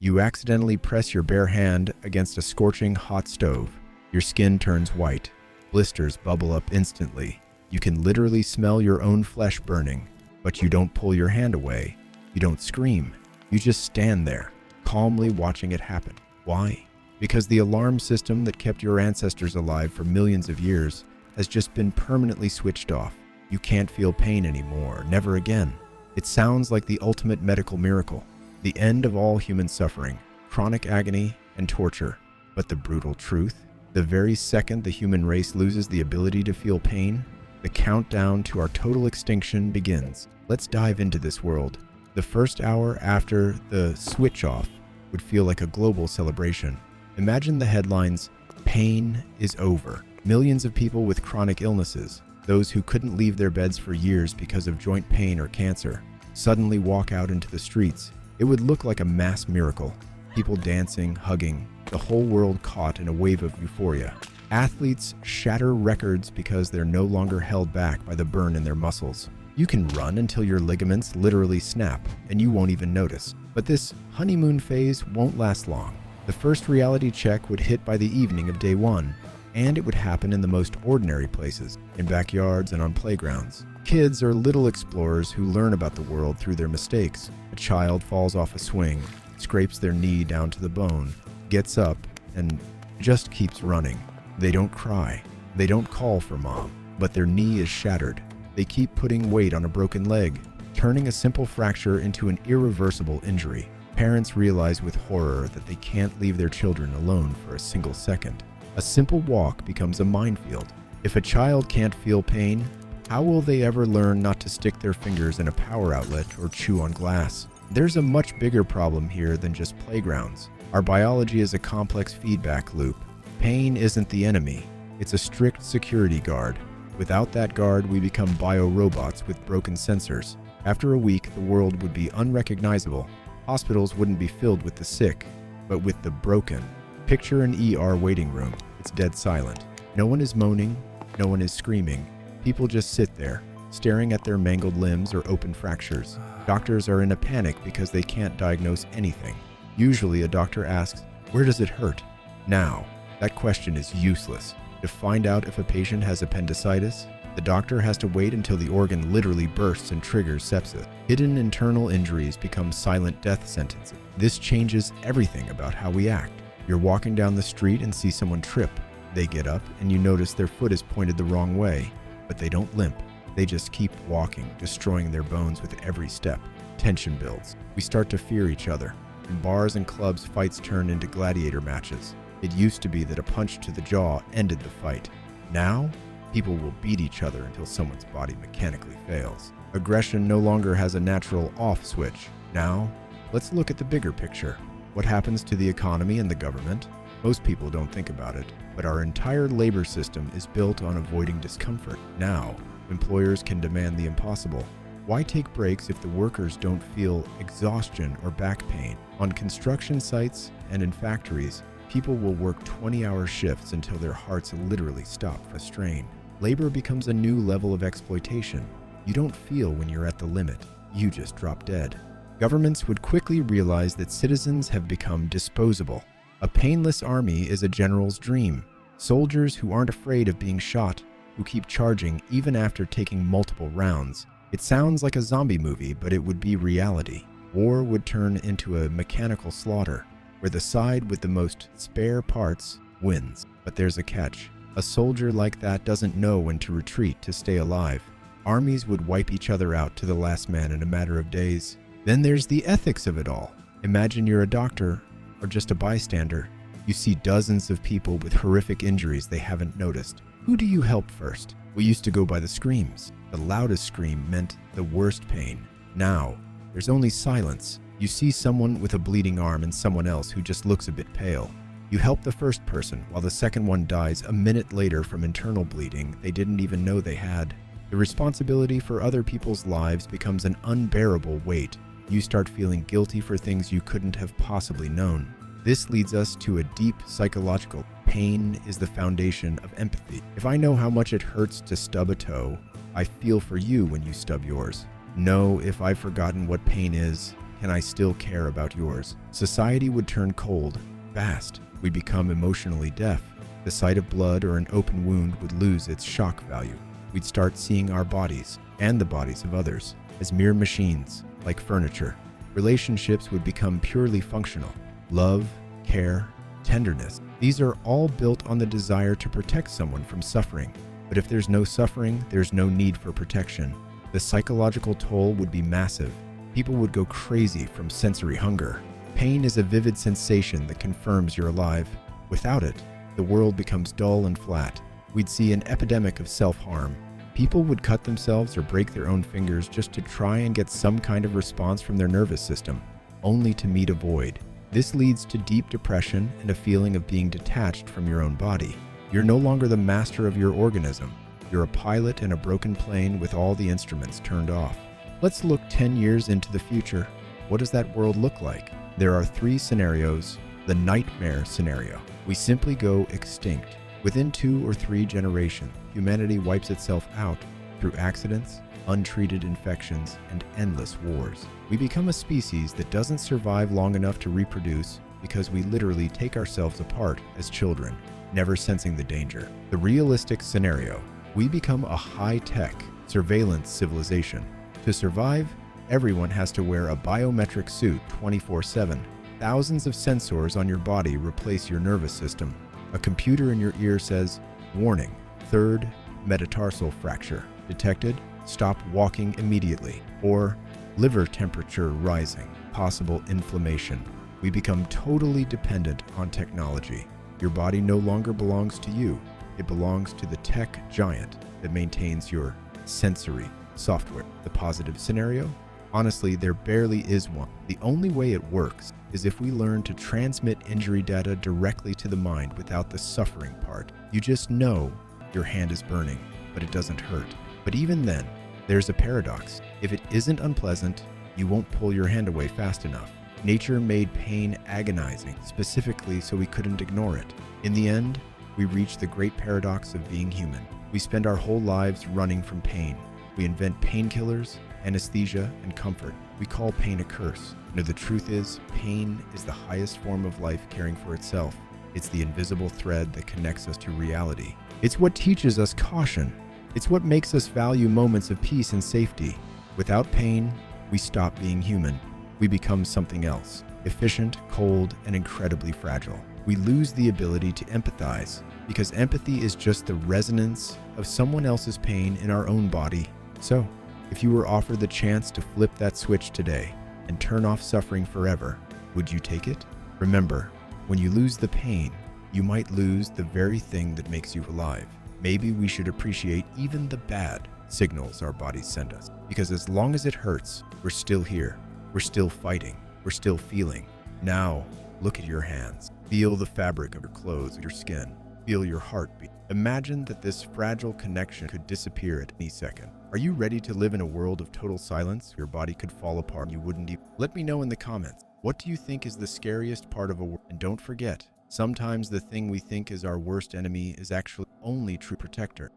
You accidentally press your bare hand against a scorching hot stove. Your skin turns white. Blisters bubble up instantly. You can literally smell your own flesh burning, but you don't pull your hand away. You don't scream. You just stand there, calmly watching it happen. Why? Because the alarm system that kept your ancestors alive for millions of years has just been permanently switched off. You can't feel pain anymore, never again. It sounds like the ultimate medical miracle, the end of all human suffering, chronic agony, and torture. But the brutal truth, the very second the human race loses the ability to feel pain, the countdown to our total extinction begins. Let's dive into this world. The first hour after the switch off would feel like a global celebration. Imagine the headlines, "Pain is over." Millions of people with chronic illnesses, those who couldn't leave their beds for years because of joint pain or cancer, suddenly walk out into the streets. It would look like a mass miracle. People dancing, hugging, the whole world caught in a wave of euphoria. Athletes shatter records because they're no longer held back by the burn in their muscles. You can run until your ligaments literally snap, and you won't even notice. But this honeymoon phase won't last long. The first reality check would hit by the evening of day one, and it would happen in the most ordinary places, in backyards and on playgrounds. Kids are little explorers who learn about the world through their mistakes. A child falls off a swing, scrapes their knee down to the bone, gets up, and just keeps running. They don't cry. They don't call for mom, but their knee is shattered. They keep putting weight on a broken leg, turning a simple fracture into an irreversible injury. Parents realize with horror that they can't leave their children alone for a single second. A simple walk becomes a minefield. If a child can't feel pain, how will they ever learn not to stick their fingers in a power outlet or chew on glass? There's a much bigger problem here than just playgrounds. Our biology is a complex feedback loop. Pain isn't the enemy. It's a strict security guard. Without that guard, we become bio-robots with broken sensors. After a week, the world would be unrecognizable. Hospitals wouldn't be filled with the sick, but with the broken. Picture an ER waiting room. It's dead silent. No one is moaning. No one is screaming. People just sit there, staring at their mangled limbs or open fractures. Doctors are in a panic because they can't diagnose anything. Usually, a doctor asks, "Where does it hurt?" Now, that question is useless. To find out if a patient has appendicitis, the doctor has to wait until the organ literally bursts and triggers sepsis. Hidden internal injuries become silent death sentences. This changes everything about how we act. You're walking down the street and see someone trip. They get up and you notice their foot is pointed the wrong way, but they don't limp. They just keep walking, destroying their bones with every step. Tension builds. We start to fear each other. In bars and clubs, fights turn into gladiator matches. It used to be that a punch to the jaw ended the fight. Now, people will beat each other until someone's body mechanically fails. Aggression no longer has a natural off switch. Now, let's look at the bigger picture. What happens to the economy and the government? Most people don't think about it, but our entire labor system is built on avoiding discomfort. Now, employers can demand the impossible. Why take breaks if the workers don't feel exhaustion or back pain? On construction sites and in factories, people will work 20-hour shifts until their hearts literally stop for strain. Labor becomes a new level of exploitation. You don't feel when you're at the limit. You just drop dead. Governments would quickly realize that citizens have become disposable. A painless army is a general's dream. Soldiers who aren't afraid of being shot, who keep charging even after taking multiple rounds. It sounds like a zombie movie, but it would be reality. War would turn into a mechanical slaughter, where the side with the most spare parts wins. But there's a catch. A soldier like that doesn't know when to retreat to stay alive. Armies would wipe each other out to the last man in a matter of days. Then there's the ethics of it all. Imagine you're a doctor or just a bystander. You see dozens of people with horrific injuries they haven't noticed. Who do you help first? We used to go by the screams. The loudest scream meant the worst pain. Now, there's only silence. You see someone with a bleeding arm and someone else who just looks a bit pale. You help the first person while the second one dies a minute later from internal bleeding they didn't even know they had. The responsibility for other people's lives becomes an unbearable weight. You start feeling guilty for things you couldn't have possibly known. This leads us to a deep psychological. Pain is the foundation of empathy. If I know how much it hurts to stub a toe, I feel for you when you stub yours. Know if I've forgotten what pain is, can I still care about yours? Society would turn cold, fast. We'd become emotionally deaf. The sight of blood or an open wound would lose its shock value. We'd start seeing our bodies, and the bodies of others, as mere machines, like furniture. Relationships would become purely functional. Love, care, tenderness. These are all built on the desire to protect someone from suffering. But if there's no suffering, there's no need for protection. The psychological toll would be massive. People would go crazy from sensory hunger. Pain is a vivid sensation that confirms you're alive. Without it, the world becomes dull and flat. We'd see an epidemic of self-harm. People would cut themselves or break their own fingers just to try and get some kind of response from their nervous system, only to meet a void. This leads to deep depression and a feeling of being detached from your own body. You're no longer the master of your organism. You're a pilot in a broken plane with all the instruments turned off. Let's look 10 years into the future. What does that world look like? There are 3 scenarios. The nightmare scenario. We simply go extinct. Within 2 or 3 generations, humanity wipes itself out through accidents, untreated infections, and endless wars. We become a species that doesn't survive long enough to reproduce because we literally take ourselves apart as children, never sensing the danger. The realistic scenario. We become a high-tech surveillance civilization. To survive, everyone has to wear a biometric suit 24/7. Thousands of sensors on your body replace your nervous system. A computer in your ear says, "Warning, 3rd metatarsal fracture detected. Stop walking immediately." Or, "Liver temperature rising, possible inflammation." We become totally dependent on technology. Your body no longer belongs to you. It belongs to the tech giant that maintains your sensory software. The positive scenario? Honestly, there barely is one. The only way it works is if we learn to transmit injury data directly to the mind without the suffering part. You just know your hand is burning, but it doesn't hurt. But even then, there's a paradox. If it isn't unpleasant, you won't pull your hand away fast enough. Nature made pain agonizing, specifically so we couldn't ignore it. In the end, we reach the great paradox of being human. We spend our whole lives running from pain. We invent painkillers, anesthesia, and comfort. We call pain a curse. No, the truth is, pain is the highest form of life caring for itself. It's the invisible thread that connects us to reality. It's what teaches us caution. It's what makes us value moments of peace and safety. Without pain, we stop being human. We become something else, efficient, cold, and incredibly fragile. We lose the ability to empathize, because empathy is just the resonance of someone else's pain in our own body. So, if you were offered the chance to flip that switch today and turn off suffering forever, would you take it? Remember, when you lose the pain, you might lose the very thing that makes you alive. Maybe we should appreciate even the bad signals our bodies send us, because as long as it hurts, we're still here. We're still fighting. We're still feeling. Now, look at your hands. Feel the fabric of your clothes, your skin. Feel your heartbeat. Imagine that this fragile connection could disappear at any second. Are you ready to live in a world of total silence? Your body could fall apart and you wouldn't even... Let me know in the comments. What do you think is the scariest part of a world? And don't forget, sometimes the thing we think is our worst enemy is actually only true protector.